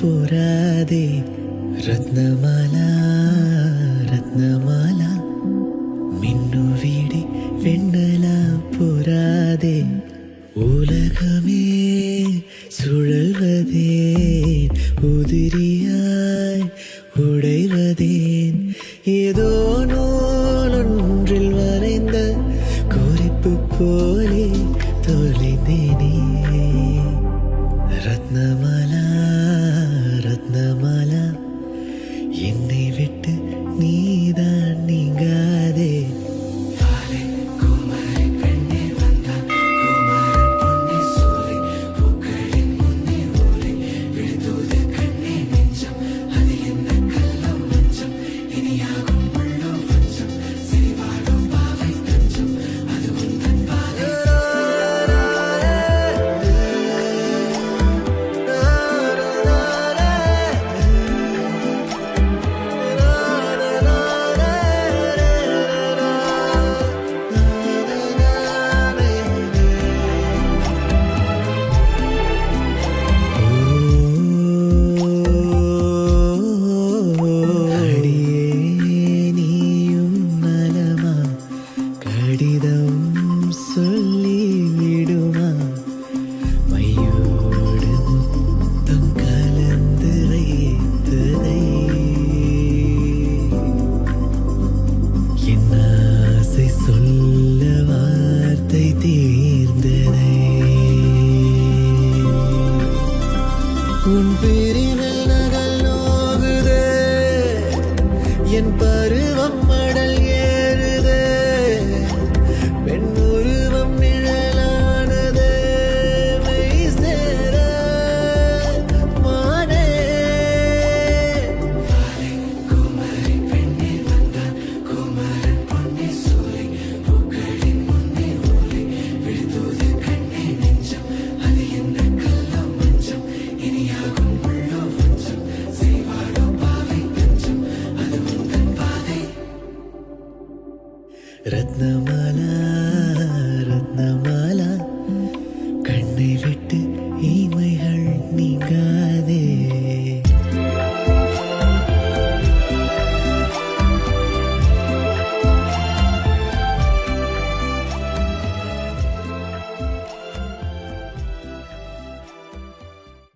புறாதே ரத்னமாலா ரத்னமாலா மின்னு வீடி வெண்ணலா புறாதே உலகமே சுழல்வதேன் உதிரியாய் உடைவதேன் ஏதோ நூலொன்றில் வரைந்த குறிப்பு போலே தொலைந்தேனே ரத்னமாலா ரத்னமாலா என்னை விட்டு நீதான் நீங்காதே கடிதம் சொல்லிவிடுமா மையோடு முத்தம் கலந்து வைத்ததை என் ஆசை சொல்ல வார்த்தை தீர்ந்ததை உன் பிரிவில் நகல் நோகுதே என் பருவம் மடல் ஏறுதே பெண் உருவம் நிழலானதே மெய் சேர மானே ரத்னமாலா ரத்னமாலா கண்ணை விட்டு இமைகள் நீங்க